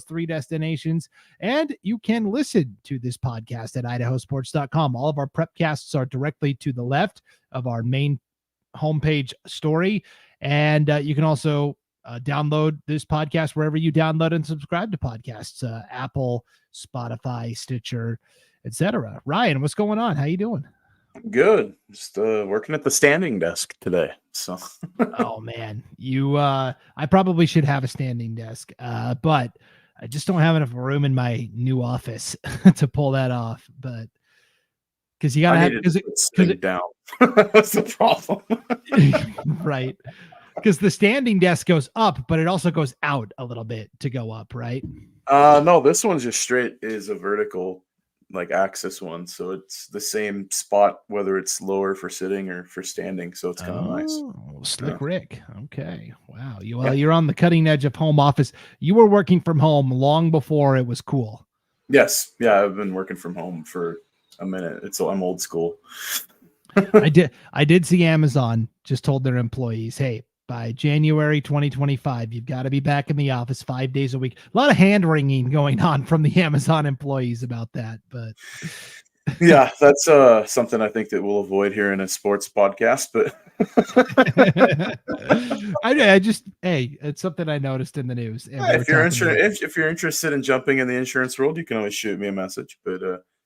3 destinations. And you can listen to this podcast at IdahoSports.com. All of our prepcasts are directly to the left of our main homepage story. And you can also download this podcast wherever you download and subscribe to podcasts, Apple, Spotify, Stitcher, etc. Ryan, what's going on? How you doing? Good. Just working at the standing desk today. So Oh man, I probably should have a standing desk, but I just don't have enough room in my new office to pull that off. But because you gotta have it down. That's the problem. Right. Because the standing desk goes up, but it also goes out a little bit to go up, right? No, this one's just straight is a vertical like axis one. So it's the same spot, whether it's lower for sitting or for standing. So it's kind of nice. Slick Rick. Okay. Wow. You're on the cutting edge of home office. You were working from home long before it was cool. Yes. Yeah. I've been working from home for a minute. I'm old school. I did see Amazon just told their employees, hey, by January 2025, you've got to be back in the office 5 days a week. A lot of hand wringing going on from the Amazon employees about that, but yeah, that's something I think that we'll avoid here in a sports podcast. But it's something I noticed in the news. If you're interested in jumping in the insurance world, you can always shoot me a message. But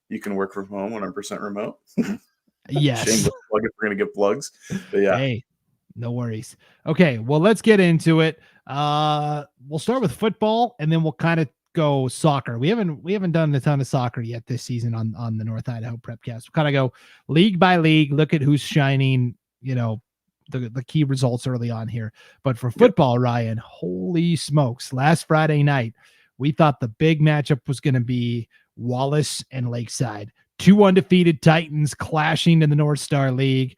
you can work from home 100% remote. Yes. Shameless plug if we're gonna get plugs. But yeah. Hey, no worries. Okay, well, let's get into it. We'll start with football, and then we'll kind of go soccer. We haven't done a ton of soccer yet this season on the North Idaho Prepcast. We'll kind of go league by league, look at who's shining, the key results early on here. But for football, Ryan, holy smokes, last Friday night, we thought the big matchup was going to be Wallace and Lakeside. 2 undefeated Titans clashing in the North Star League.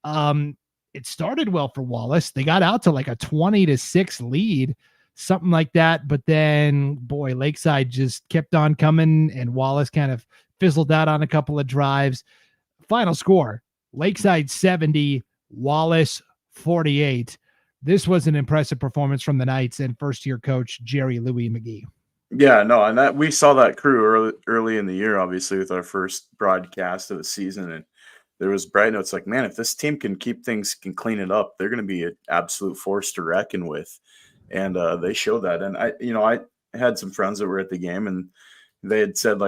It started well for Wallace. They got out to like a 20-6 lead, something like that. But then, boy, Lakeside just kept on coming, and Wallace kind of fizzled out on a couple of drives. Final score, Lakeside 70, Wallace 48. This was an impressive performance from the Knights and first-year coach Jerry Louis McGee. Yeah, no, and that we saw that crew early in the year, obviously, with our first broadcast of the season, and there was bright notes like, man, if this team can keep things, can clean it up, they're going to be an absolute force to reckon with, and they showed that. And I had some friends that were at the game, and they had said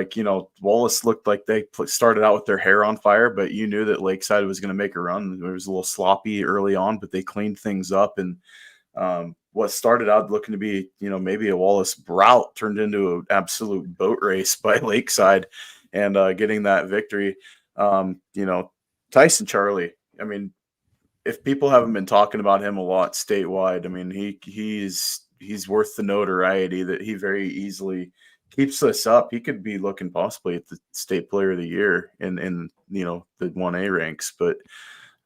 Wallace looked like they started out with their hair on fire, but you knew that Lakeside was going to make a run. It was a little sloppy early on, but they cleaned things up, and what started out looking to be, maybe a Wallace rout turned into an absolute boat race by Lakeside and getting that victory. Tyson Charlie, I mean, if people haven't been talking about him a lot statewide, I mean, he's worth the notoriety that he very easily keeps us up. He could be looking possibly at the state player of the year in the 1A ranks, but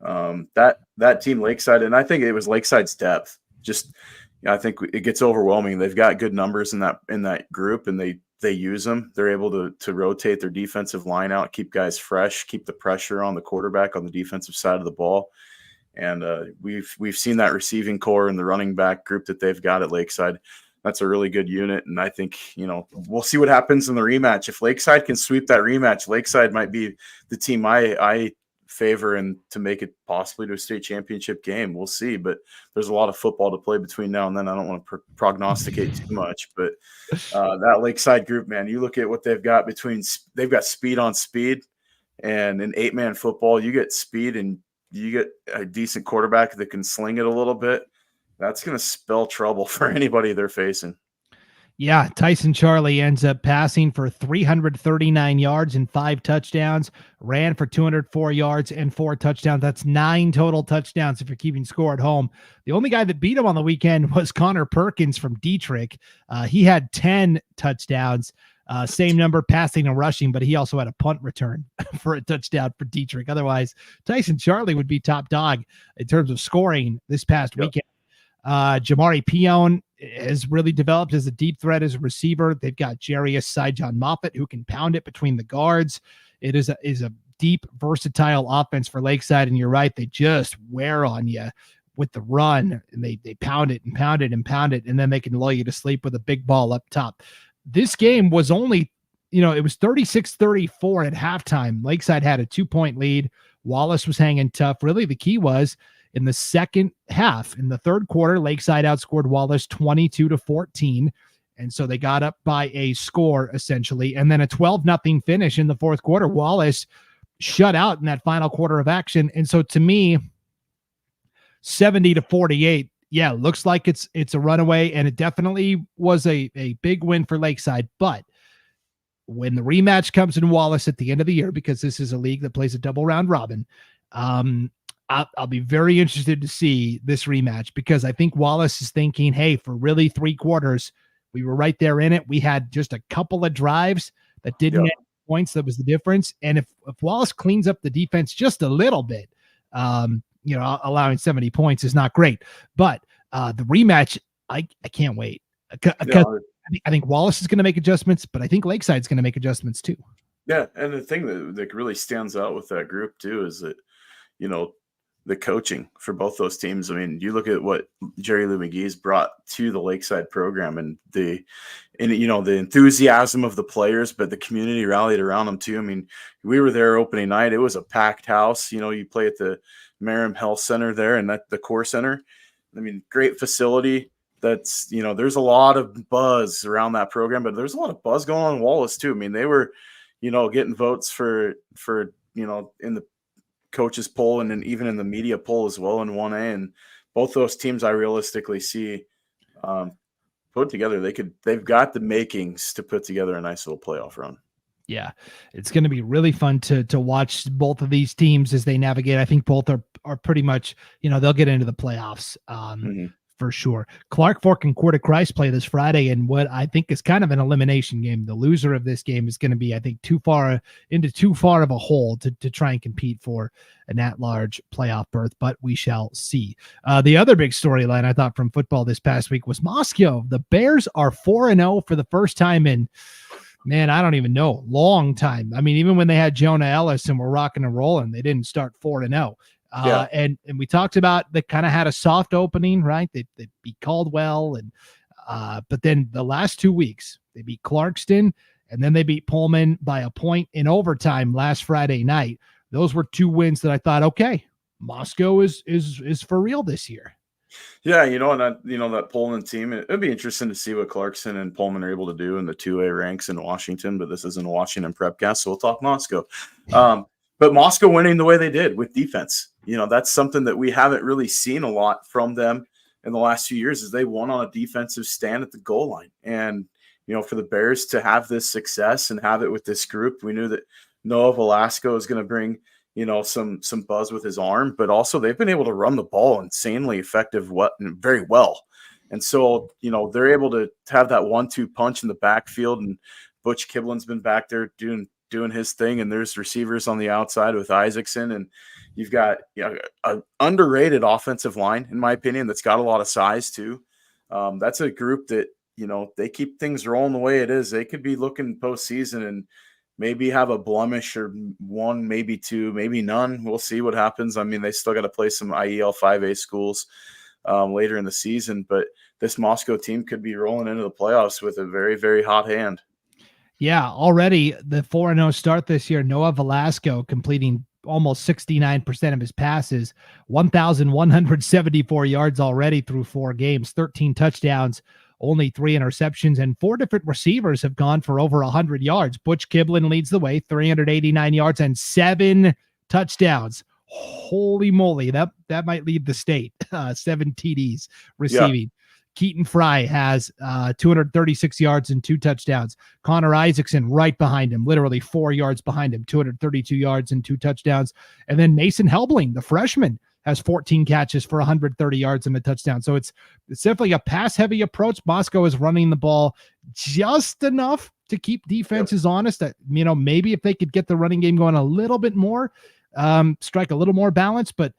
that team Lakeside, and I think it was Lakeside's depth. Just, I think it gets overwhelming. They've got good numbers in that group, and they use them. They're able to rotate their defensive line out, keep guys fresh, keep the pressure on the quarterback on the defensive side of the ball. And we've seen that receiving core and the running back group that they've got at Lakeside. That's a really good unit. And I think, we'll see what happens in the rematch. If Lakeside can sweep that rematch, Lakeside might be the team I favor and to make it possibly to a state championship game. We'll see, but there's a lot of football to play between now and then. I don't want to prognosticate too much, but that Lakeside group, man, you look at what they've got they've got speed on speed, and in 8-man football, you get speed and you get a decent quarterback that can sling it a little bit. That's going to spell trouble for anybody they're facing. Yeah, Tyson Charlie ends up passing for 339 yards and 5 touchdowns, ran for 204 yards and 4 touchdowns. That's 9 total touchdowns if you're keeping score at home. The only guy that beat him on the weekend was Connor Perkins from Dietrich. He had 10 touchdowns, same number passing and rushing, but he also had a punt return for a touchdown for Dietrich. Otherwise, Tyson Charlie would be top dog in terms of scoring this past weekend. Jamari Pion has really developed as a deep threat as a receiver. They've got Jarius Syjon Moffitt who can pound it between the guards. It is a deep, versatile offense for Lakeside, and you're right, they just wear on you with the run, and they pound it and pound it and pound it, and then they can lull you to sleep with a big ball up top. This game was only, it was 36-34 at halftime. Lakeside had a 2-point lead. Wallace was hanging tough. Really, the key was in the second half. In the third quarter, Lakeside outscored Wallace 22-14. And so they got up by a score, essentially. And then a 12-0 finish in the fourth quarter. Wallace shut out in that final quarter of action. And so to me, 70-48, yeah, looks like it's a runaway. And it definitely was a big win for Lakeside. But when the rematch comes in Wallace at the end of the year, because this is a league that plays a double round robin, I'll be very interested to see this rematch, because I think Wallace is thinking, hey, for really 3 quarters, we were right there in it. We had just a couple of drives that didn't get points. That was the difference. And if Wallace cleans up the defense just a little bit, allowing 70 points is not great. But the rematch, I can't wait. I think Wallace is going to make adjustments, but I think Lakeside's going to make adjustments too. Yeah, and the thing that really stands out with that group too is that, the coaching for both those teams. I mean, you look at what Jerry Lou McGee's brought to the Lakeside program, and the enthusiasm of the players, but the community rallied around them too. I mean, we were there opening night. It was a packed house. You play at the Merrim Health Center there, and the Core Center. I mean, great facility. That's, there's a lot of buzz around that program, but there's a lot of buzz going on in Wallace too. I mean, they were, getting votes for in the coaches poll, and then even in the media poll as well in 1A. And both those teams I realistically see put together, they've got the makings to put together a nice little playoff run. Yeah, it's going to be really fun to watch both of these teams as they navigate. I think both are pretty much, they'll get into the playoffs. For sure. Clark Fork and Coeur de Christ play this Friday, and what I think is kind of an elimination game. The loser of this game is going to be, I think, too far of a hole to try and compete for an at-large playoff berth, but we shall see. The other big storyline I thought from football this past week was Moscow. The Bears are 4-0 for the first time in, man, I don't even know, long time. I mean, even when they had Jonah Ellis and were rocking and rolling, they didn't start 4-0. And we talked about they kind of had a soft opening, right? They beat Caldwell, and but then the last 2 weeks they beat Clarkston, and then they beat Pullman by a point in overtime last Friday night. Those were 2 wins that I thought, okay, Moscow is for real this year. Yeah, and that Pullman team, it'd be interesting to see what Clarkson and Pullman are able to do in the 2A ranks in Washington, but this isn't a Washington Prepcast, so we'll talk Moscow. But Moscow winning the way they did with defense, that's something that we haven't really seen a lot from them in the last few years, is they won on a defensive stand at the goal line. And, for the Bears to have this success and have it with this group, we knew that Noah Velasco is going to bring, some buzz with his arm, but also they've been able to run the ball insanely effective, very well. And so, they're able to have that 1-2 punch in the backfield, and Butch Kiblin's been back there doing his thing, and there's receivers on the outside with Isaacson, and you've got an underrated offensive line, in my opinion, that's got a lot of size too. That's a group that, they keep things rolling the way it is. They could be looking postseason and maybe have a blemish or 1, maybe 2, maybe none. We'll see what happens. I mean, they still got to play some IEL 5A schools later in the season, but this Moscow team could be rolling into the playoffs with a very, very hot hand. Yeah, already the 4-0 start this year, Noah Velasco completing almost 69% of his passes, 1,174 yards already through 4 games, 13 touchdowns, only 3 interceptions, and 4 different receivers have gone for over 100 yards. Butch Kiblin leads the way, 389 yards and 7 touchdowns. Holy moly, that might lead the state. 7 TDs receiving. Yeah. Keaton Fry has 236 yards and 2 touchdowns. Connor Isaacson right behind him, literally 4 yards behind him, 232 yards and 2 touchdowns. And then Mason Helbling, the freshman, has 14 catches for 130 yards and a touchdown. So it's definitely a pass-heavy approach. Moscow is running the ball just enough to keep defenses honest. That, maybe if they could get the running game going a little bit more, strike a little more balance, but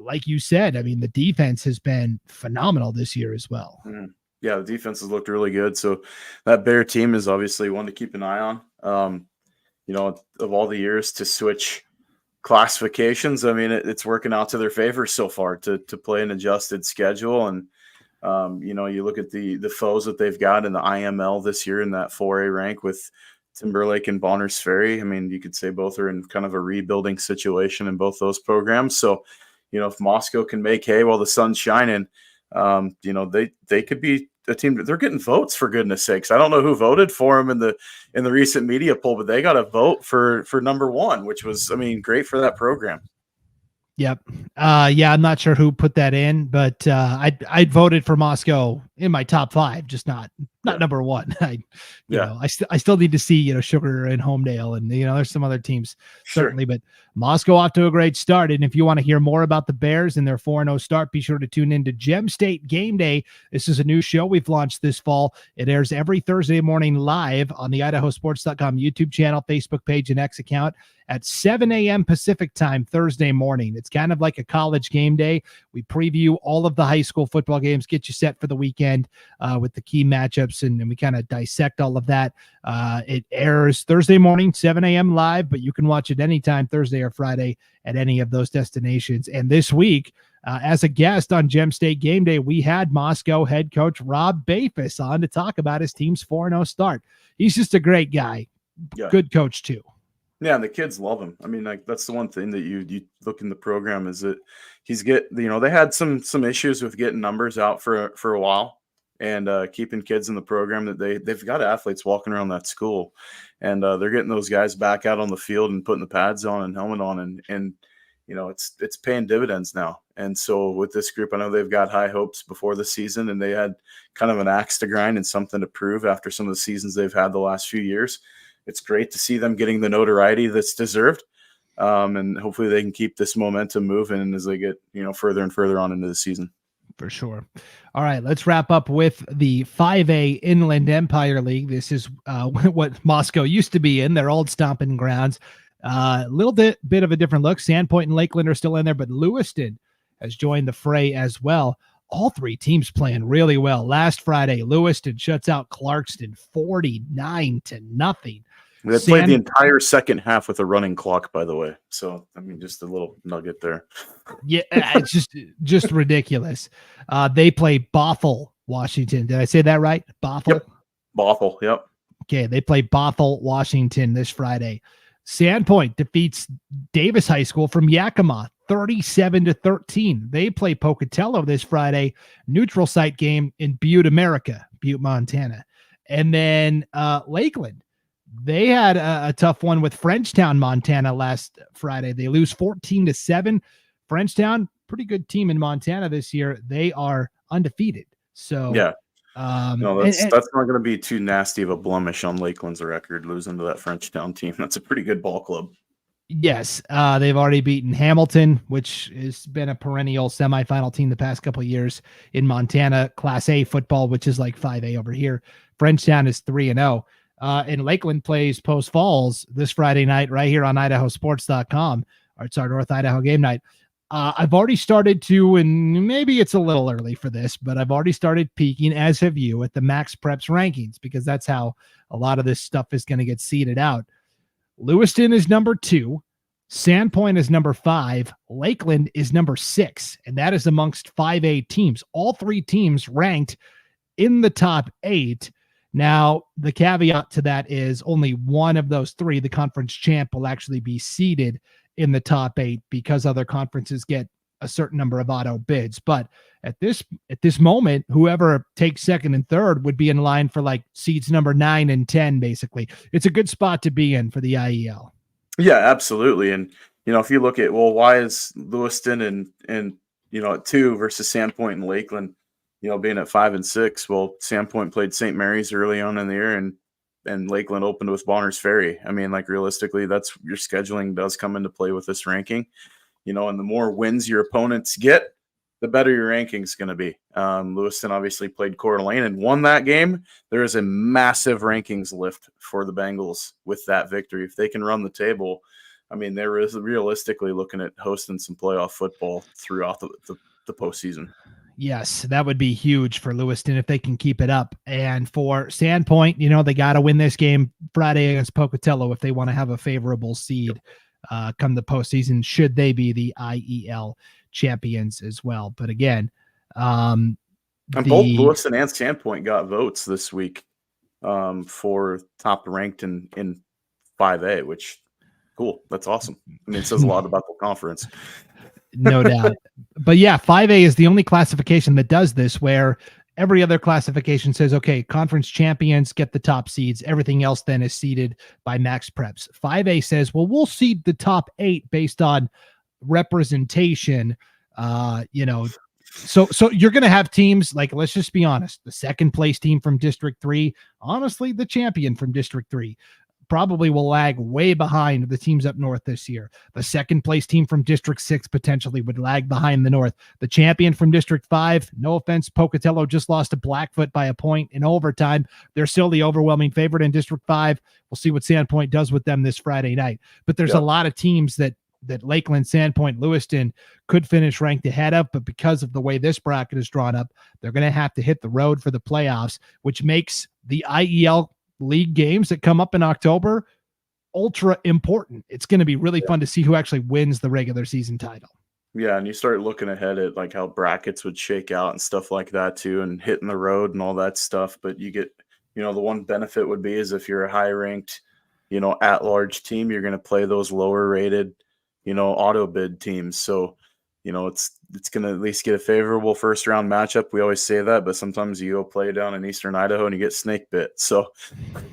like you said, I mean, the defense has been phenomenal this year as well. Yeah, the defense has looked really good. So that Bear team is obviously one to keep an eye on. Of all the years to switch classifications, I mean, it's working out to their favor so far to play an adjusted schedule. And you look at the foes that they've got in the IML this year in that 4A rank with Timberlake and Bonners Ferry. I mean, you could say both are in kind of a rebuilding situation in both those programs. So, if Moscow can make hay while the sun's shining, they could be a team. They're getting votes, for goodness sakes. I don't know who voted for them in the recent media poll, but they got a vote for number one, which was, I mean, great for that program. Yep. Yeah, I'm not sure who put that in, but I voted for Moscow in my top 5, just not number 1. I still need to see, Sugar and Homedale, and there's some other teams certainly, but Moscow off to a great start. And if you want to hear more about the Bears and their 4-0 start, be sure to tune into Gem State Game Day. This is a new show we've launched this fall. It airs every Thursday morning live on the IdahoSports.com YouTube channel, Facebook page, and X account at 7 a.m. Pacific time Thursday morning. It's kind of like a college game day. We preview all of the high school football games, get you set for the weekend with the key matchups, and we kind of dissect all of that. It airs Thursday morning, 7 a.m. live, but you can watch it anytime, Thursday or Friday, at any of those destinations. And this week, as a guest on Gem State Game Day, we had Moscow head coach Rob Bafus on to talk about his team's 4-0 start. He's just a great guy. Yeah. Good coach, too. Yeah, and the kids love him. I mean, like, that's the one thing that you look in the program is that they had some issues with getting numbers out for a while and keeping kids in the program. That they've got athletes walking around that school, and they're getting those guys back out on the field and putting the pads on and helmet on, and it's paying dividends now. And so with this group, I know they've got high hopes before the season, and they had kind of an axe to grind and something to prove after some of the seasons they've had the last few years. It's great to see them getting the notoriety that's deserved. And hopefully they can keep this momentum moving as they get, further and further on into the season. For sure. All right, let's wrap up with the 5A Inland Empire League. This is what Moscow used to be in, their old stomping grounds. A little bit of a different look. Sandpoint and Lakeland are still in there, but Lewiston has joined the fray as well. All 3 teams playing really well. Last Friday, Lewiston shuts out Clarkston 49-0. They played the entire second half with a running clock, by the way. So, I mean, just a little nugget there. Yeah, it's just ridiculous. They play Bothell, Washington. Did I say that right? Bothell? Yep. Bothell, yep. Okay, they play Bothell, Washington this Friday. Sandpoint defeats Davis High School from Yakima 37-13. They play Pocatello this Friday. Neutral site game in Butte, Montana. And then Lakeland. They had a tough one with Frenchtown, Montana last Friday. They lose 14-7. Frenchtown, pretty good team in Montana this year. They are undefeated. So yeah, that's not going to be too nasty of a blemish on Lakeland's record, losing to that Frenchtown team. That's a pretty good ball club. Yes, they've already beaten Hamilton, which has been a perennial semifinal team the past couple of years in Montana Class A football, which is like 5A over here. Frenchtown is 3-0. And Lakeland plays Post Falls this Friday night right here on IdahoSports.com. It's our North Idaho game night. I've already started to, and maybe it's a little early for this, but I've already started peeking, as have you, at the Max Preps rankings, because that's how a lot of this stuff is going to get seeded out. Lewiston is number 2. Sandpoint is number 5. Lakeland is number 6. And that is amongst 5A teams. All 3 teams ranked in the top 8. Now, the caveat to that is only one of those 3, the conference champ, will actually be seeded in the top 8 because other conferences get a certain number of auto bids. But at this moment, whoever takes second and third would be in line for like seeds number 9 and 10, basically. It's a good spot to be in for the IEL. Yeah, absolutely. And, if you look at, why is Lewiston and at 2 versus Sandpoint and Lakeland, being at 5 and 6? Well, Sandpoint played St. Mary's early on in the year, and Lakeland opened with Bonners Ferry. I mean, like, realistically, that's your scheduling does come into play with this ranking, and the more wins your opponents get, the better your ranking is going to be. Lewiston obviously played Coeur d'Alene and won that game. There is a massive rankings lift for the Bengals with that victory. If they can run the table, I mean, they're realistically looking at hosting some playoff football throughout the postseason. Yes, that would be huge for Lewiston if they can keep it up. And for Sandpoint, they got to win this game Friday against Pocatello if they want to have a favorable seed. come the postseason, should they be the IEL champions as well. But again, and both Lewiston and Sandpoint got votes this week for top ranked in 5A, which cool. That's awesome. I mean, it says a lot about the conference. No doubt. But yeah, 5A is the only classification that does this, where every other classification says, okay, conference champions get the top seeds. Everything else then is seeded by max preps. 5A says, well, we'll seed the top 8 based on representation. So you're going to have teams like, let's just be honest, the second place team from District 3, honestly, the champion from District 3 probably will lag way behind the teams up north this year. The second place team from District 6 potentially would lag behind the north. The champion from District 5, no offense, Pocatello just lost to Blackfoot by a point in overtime. They're still the overwhelming favorite in District 5. We'll see what Sandpoint does with them this Friday night. But there's a lot of teams that Lakeland, Sandpoint, Lewiston could finish ranked ahead of, but because of the way this bracket is drawn up, they're going to have to hit the road for the playoffs, which makes the IEL league games that come up in October ultra important. It's going to be really fun to see who actually wins the regular season title. Yeah, and you start looking ahead at like how brackets would shake out and stuff like that too, and hitting the road and all that stuff. But you get, the one benefit would be is if you're a high ranked, at-large team, you're going to play those lower rated, auto bid teams. So, it's going to at least get a favorable first round matchup. We always say that, but sometimes you go play down in Eastern Idaho and you get snake bit. So,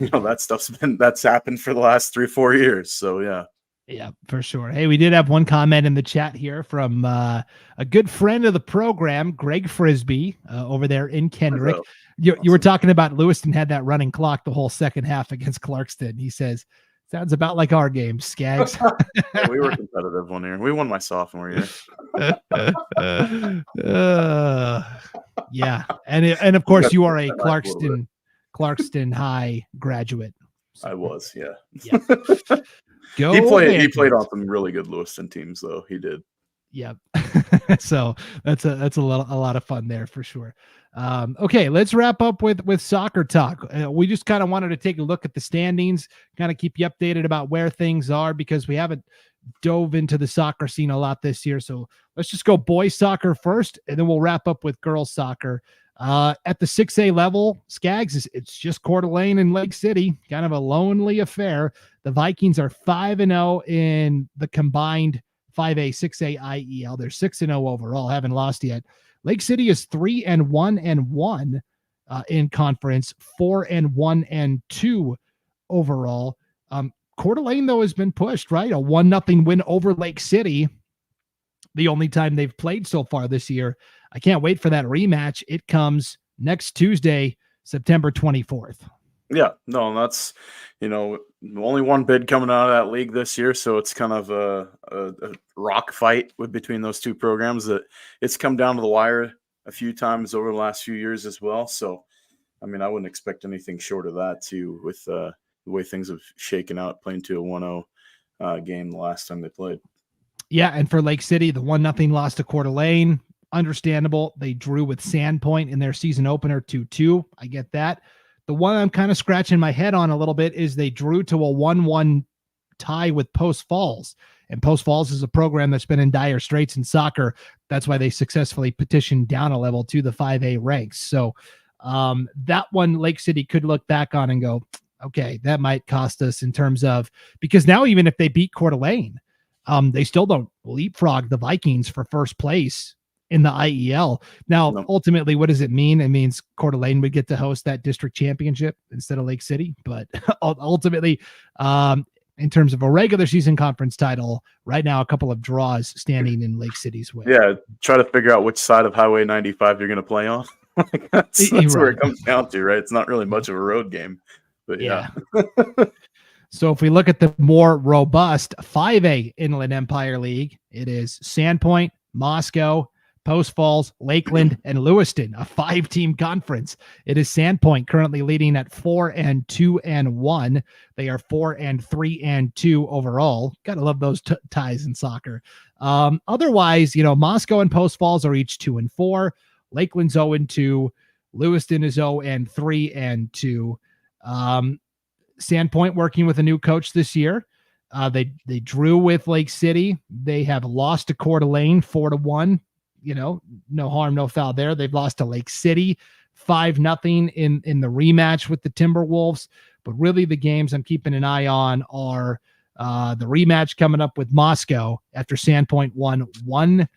that's happened for the last 3-4 years. So, yeah. Yeah, for sure. Hey, we did have one comment in the chat here from a good friend of the program, Greg Frisbee, over there in Kendrick. You were talking about Lewiston had that running clock the whole second half against Clarkston. He says, sounds about like our game, Scaggs. Yeah, we were competitive one year. We won my sophomore year. Yeah, and of course you are a Clarkston High graduate. So, I was, yeah. He played on some really good Lewiston teams, though. He did. Yep. So that's a lot of fun there for sure. Okay, let's wrap up with soccer talk. We just kind of wanted to take a look at the standings, kind of keep you updated about where things are, because we haven't dove into the soccer scene a lot this year. So let's just go boys soccer first, and then we'll wrap up with girls soccer. At the 6A level, Scaggs, it's just Coeur d'Alene and Lake City, kind of a lonely affair. The Vikings are 5-0 in the combined 5A, 6A IEL. They're 6-0 overall, haven't lost yet. Lake City is 3-1-1 in conference, 4-1-2 overall. Coeur d'Alene, though, has been pushed, right? A 1-0 win over Lake City, the only time they've played so far this year. I can't wait for that rematch. It comes next Tuesday, September 24th. Yeah, no, that's, only one bid coming out of that league this year. So it's kind of a rock fight between those two programs that it's come down to the wire a few times over the last few years as well. So, I mean, I wouldn't expect anything short of that too, with the way things have shaken out, playing to a 1-0 game the last time they played. Yeah, and for Lake City, the 1-0 loss to Coeur d'Alene, understandable. They drew with Sandpoint in their season opener 2-2. I get that. The one I'm kind of scratching my head on a little bit is they drew to a 1-1 tie with Post Falls. And Post Falls is a program that's been in dire straits in soccer. That's why they successfully petitioned down a level to the 5A ranks. So that one Lake City could look back on and go, okay, that might cost us in terms of, because now even if they beat Coeur d'Alene, they still don't leapfrog the Vikings for first place in the IEL. Now, ultimately, what does it mean? It means Coeur d'Alene would get to host that district championship instead of Lake City. But ultimately, in terms of a regular season conference title, right now, a couple of draws standing in Lake City's way. Yeah, try to figure out which side of Highway 95 you're going to play on. that's where it comes down to, right? It's not really much of a road game. But yeah. So if we look at the more robust 5A Inland Empire League, it is Sandpoint, Moscow, Post Falls, Lakeland, and Lewiston, a 5-team conference. It is Sandpoint currently leading at 4-2-1. They are 4-3-2 overall. Gotta love those ties in soccer. Otherwise, Moscow and Post Falls are each 2-4. Lakeland's 0-2. Lewiston is 0-3-2. Sandpoint working with a new coach this year. They drew with Lake City. They have lost to Coeur d'Alene 4-1. No harm, no foul there. They've lost to Lake City 5-0 in the rematch with the Timberwolves. But really, the games I'm keeping an eye on are the rematch coming up with Moscow after Sandpoint won 1-0,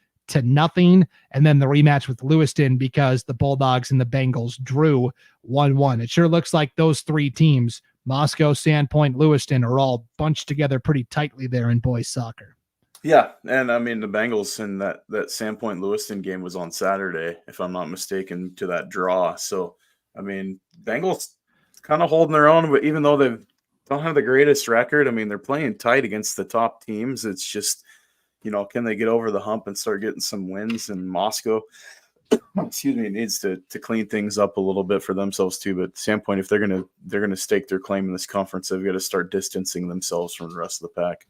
and then the rematch with Lewiston because the Bulldogs and the Bengals drew 1-1. It sure looks like those three teams, Moscow, Sandpoint, Lewiston, are all bunched together pretty tightly there in boys soccer. Yeah, and I mean the Bengals in that Sandpoint Lewiston game was on Saturday, if I'm not mistaken, to that draw. So I mean, Bengals kind of holding their own, but even though they don't have the greatest record, I mean they're playing tight against the top teams. It's just, can they get over the hump and start getting some wins? And Moscow, excuse me, needs to clean things up a little bit for themselves too. But Sandpoint, if they're gonna stake their claim in this conference, they've got to start distancing themselves from the rest of the pack.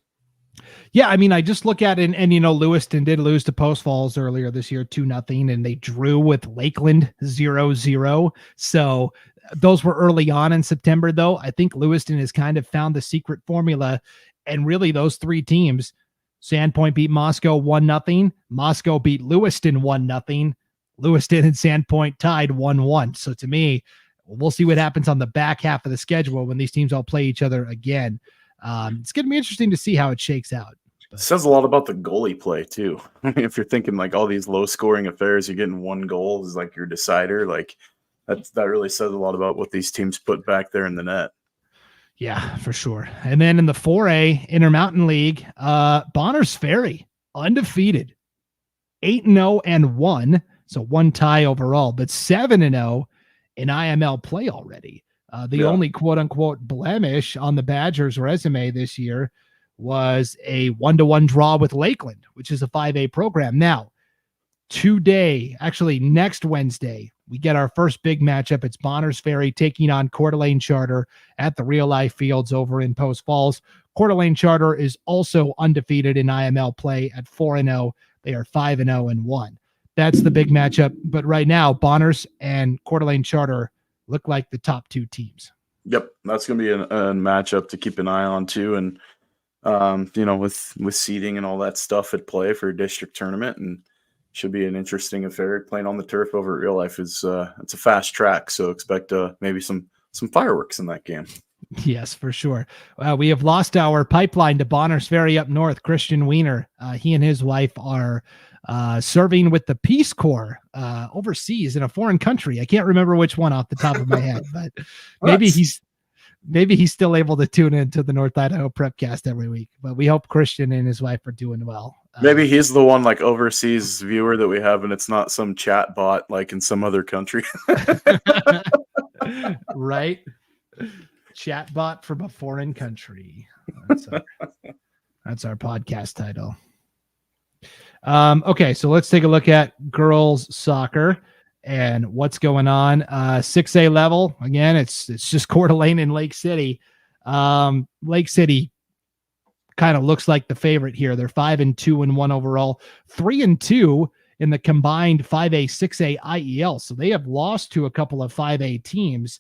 Yeah, I mean, I just look at it, and Lewiston did lose to Post Falls earlier this year 2-0, and they drew with Lakeland 0-0. So those were early on in September, though. I think Lewiston has kind of found the secret formula, and really those three teams, Sandpoint beat Moscow 1-0, Moscow beat Lewiston 1-0, Lewiston and Sandpoint tied 1-1. So to me, we'll see what happens on the back half of the schedule when these teams all play each other again. It's going to be interesting to see how it shakes out. But says a lot about the goalie play too. I mean, if you're thinking like all these low scoring affairs, you're getting one goal is like your decider. Like that really says a lot about what these teams put back there in the net. Yeah, for sure. And then in the 4A Intermountain League, Bonners Ferry undefeated, 8-0-1, so one tie overall, but 7-0 in IML play already. The only quote-unquote blemish on the Badgers' resume this year was a 1-1 draw with Lakeland, which is a 5A program. Now, next Wednesday, we get our first big matchup. It's Bonners Ferry taking on Coeur d'Alene Charter at the Real Life Fields over in Post Falls. Coeur d'Alene Charter is also undefeated in IML play at 4-0. They are 5-0-1. That's the big matchup. But right now, Bonners and Coeur d'Alene Charter look like the top two teams. Yep, that's going to be a matchup to keep an eye on too. And with seeding and all that stuff at play for a district tournament, and should be an interesting affair. Playing on the turf over at Real Life is it's a fast track, so expect maybe some fireworks in that game. Yes, for sure. We have lost our pipeline to Bonners Ferry up north. Christian Wiener, he and his wife are serving with the Peace Corps overseas in a foreign country. I can't remember which one off the top of my head, but maybe he's still able to tune into the North Idaho Prepcast every week. But we hope Christian and his wife are doing well. Maybe he's the one like overseas viewer that we have, and it's not some chat bot like in some other country. Right? Chat bot from a foreign country. That's our podcast title. Okay, so let's take a look at girls soccer and what's going on. 6A level, again, it's just Coeur d'Alene and Lake City. Lake City kind of looks like the favorite here. They're 5-2-1 overall, 3-2 in the combined 5A, 6A IEL. So they have lost to a couple of 5A teams.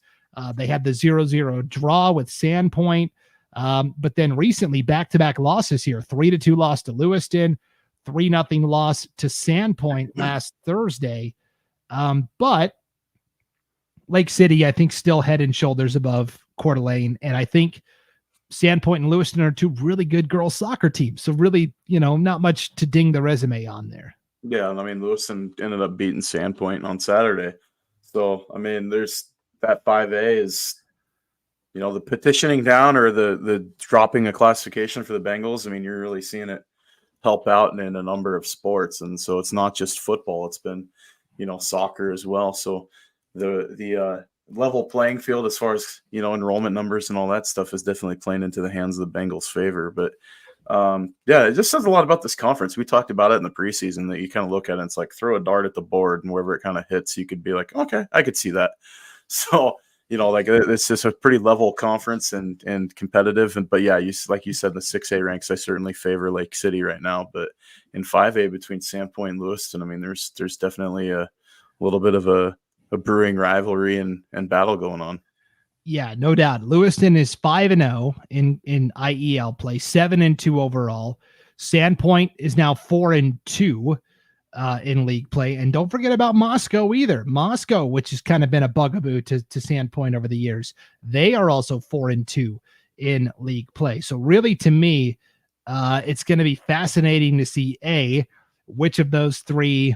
They had the 0-0 draw with Sandpoint, but then recently back-to-back losses here. 3-2 loss to Lewiston, 3-0 loss to Sandpoint last Thursday. But Lake City, I think, still head and shoulders above Coeur d'Alene. And I think Sandpoint and Lewiston are two really good girls soccer teams. So really, not much to ding the resume on there. Yeah, I mean, Lewiston ended up beating Sandpoint on Saturday. So, I mean, there's that 5A is, the petitioning down or the dropping a classification for the Bengals. I mean, you're really seeing it help out in a number of sports. And so it's not just football. It's been, soccer as well. So the level playing field as far as, enrollment numbers and all that stuff is definitely playing into the hands of the Bengals' favor. But it just says a lot about this conference. We talked about it in the preseason that you kind of look at it and it's like throw a dart at the board and wherever it kind of hits, you could be like, okay, I could see that. So, it's just a pretty level conference and competitive. But yeah, like you said, the 6A ranks, I certainly favor Lake City right now. But in 5A between Sandpoint and Lewiston, I mean, there's definitely a little bit of a brewing rivalry and battle going on. Yeah, no doubt. Lewiston is 5-0 in IEL play, 7-2 overall. Sandpoint is now 4-2 in league play, and don't forget about Moscow either. Moscow, which has kind of been a bugaboo to Sandpoint over the years, they are also 4-2 in league play. So really, to me, it's going to be fascinating to see which of those three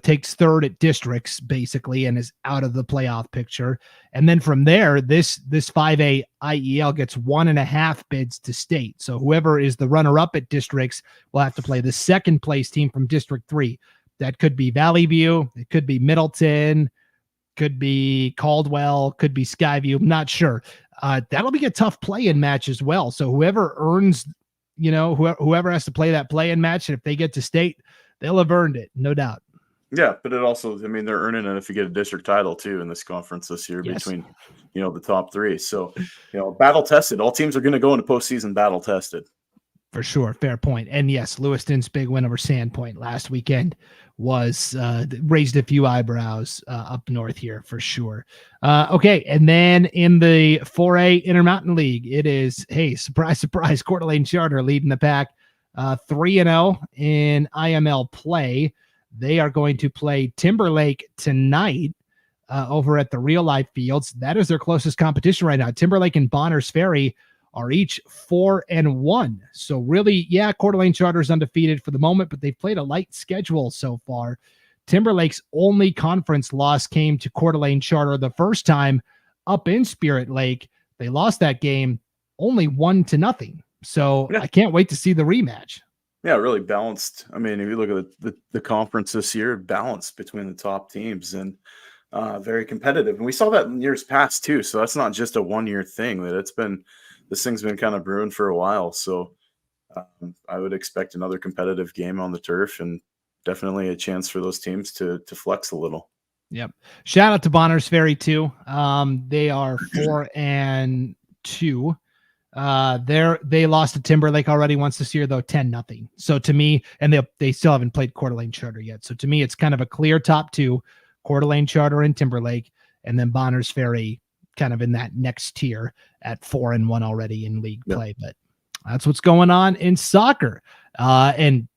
takes third at districts basically and is out of the playoff picture. And then from there, this 5A IEL gets 1.5 bids to state. So whoever is the runner up at districts will have to play the second place team from District 3. That could be Valley View. It could be Middleton, could be Caldwell, could be Skyview. I'm not sure. That'll be a tough play-in match as well. So whoever earns, whoever has to play that play-in match, and if they get to state, they'll have earned it, no doubt. Yeah, but it also, they're earning it if you get a district title too in this conference this year between, the top three. So, battle tested. All teams are going to go into postseason battle tested. For sure. Fair point. And yes, Lewiston's big win over Sandpoint last weekend was raised a few eyebrows up north here for sure. Okay. And then in the 4A Intermountain League, it is, hey, surprise, surprise, Coeur d'Alene Charter leading the pack 3-0 in IML play. They are going to play Timberlake tonight over at the Real Life Fields. That is their closest competition right now. Timberlake and Bonners Ferry are each 4-1. So really, Coeur d'Alene Charter is undefeated for the moment, but they've played a light schedule so far. Timberlake's only conference loss came to Coeur d'Alene Charter the first time up in Spirit Lake. They lost that game only 1-0. So I can't wait to see the rematch. Yeah, really balanced. I mean, if you look at the conference this year, balanced between the top teams and very competitive. And we saw that in years past too. So that's not just a 1-year thing. This thing's been kind of brewing for a while. So I would expect another competitive game on the turf and definitely a chance for those teams to flex a little. Yep. Shout out to Bonners Ferry too. They are 4-2. They lost to Timberlake already once this year, though 10-0. So to me, and they still haven't played Coeur d'Alene Charter yet. So to me, it's kind of a clear top two: Coeur d'Alene Charter and Timberlake, and then Bonners Ferry kind of in that next tier at 4-1 already in league play. But that's what's going on in soccer. And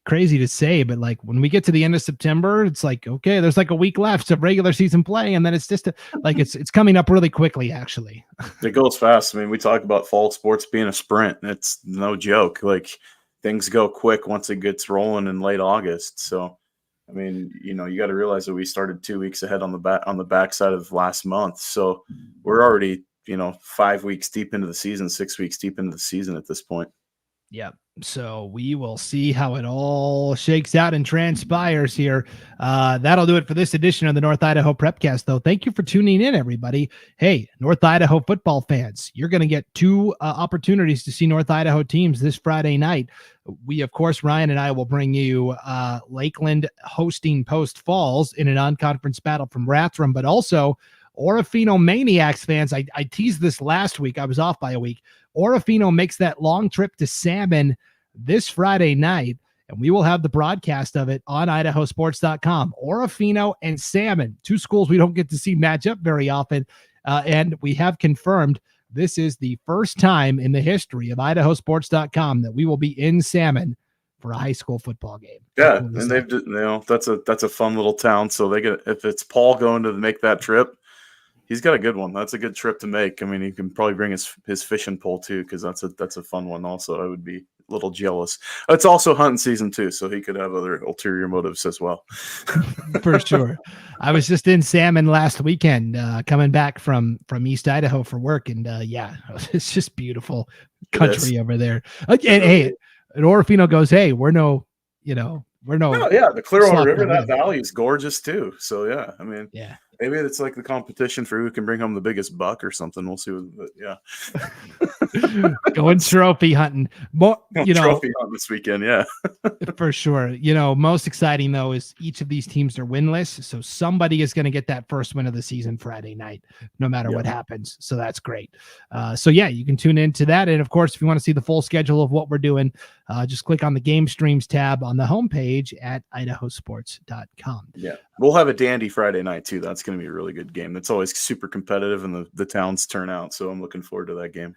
crazy to say, but like when we get to the end of September, it's like, okay, there's like a week left of regular season play, and then it's just it's coming up really quickly. Actually, it goes fast. I mean, we talk about fall sports being a sprint. It's no joke. Like things go quick once it gets rolling in late August. So, I mean, you got to realize that we started 2 weeks ahead on the backside of last month. So we're already 5 weeks deep into the season, 6 weeks deep into the season at this point. Yep. So we will see how it all shakes out and transpires here. That'll do it for this edition of the North Idaho Prepcast, though. Thank you for tuning in, everybody. Hey, North Idaho football fans, you're going to get 2 opportunities to see North Idaho teams this Friday night. We, of course, Ryan and I will bring you Lakeland hosting Post Falls in a non-conference battle from Rathdrum, but also Orofino Maniacs fans. I teased this last week. I was off by a week. Orofino makes that long trip to Salmon this Friday night, and we will have the broadcast of it on IdahoSports.com. Orofino and Salmon, 2 schools we don't get to see match up very often, and we have confirmed this is the first time in the history of IdahoSports.com that we will be in Salmon for a high school football game. Yeah, and they've that's a fun little town. So if it's Paul going to make that trip, he's got a good one. That's a good trip to make. I mean, he can probably bring his fishing pole too, because that's a fun one. Also, I would be a little jealous. It's also hunting season too, so he could have other ulterior motives as well. For sure. I was just in Salmon last weekend, coming back from East Idaho for work, and it's just beautiful country over there. And hey, and Orofino goes, hey, we're no. Oh, yeah, the Clearwater River, that valley is gorgeous too. So yeah, I mean, maybe it's like the competition for who can bring home the biggest buck or something. We'll see. But yeah. Going trophy hunting. More, Trophy hunt this weekend, yeah. for sure. Most exciting though is each of these teams are winless, so somebody is going to get that first win of the season Friday night, no matter what happens. So that's great. So yeah, you can tune into that, and of course, if you want to see the full schedule of what we're doing, just click on the game streams tab on the homepage at IdahoSports.com. Yeah, we'll have a dandy Friday night too. That's going to be a really good game. That's always super competitive, and the towns turn out. So I'm looking forward to that game.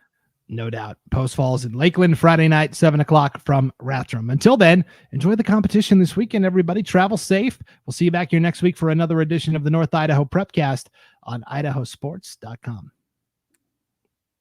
No doubt. Post Falls in Lakeland, Friday night, 7:00 from Rathdrum. Until then, enjoy the competition this weekend, everybody. Travel safe. We'll see you back here next week for another edition of the North Idaho Prepcast on IdahoSports.com.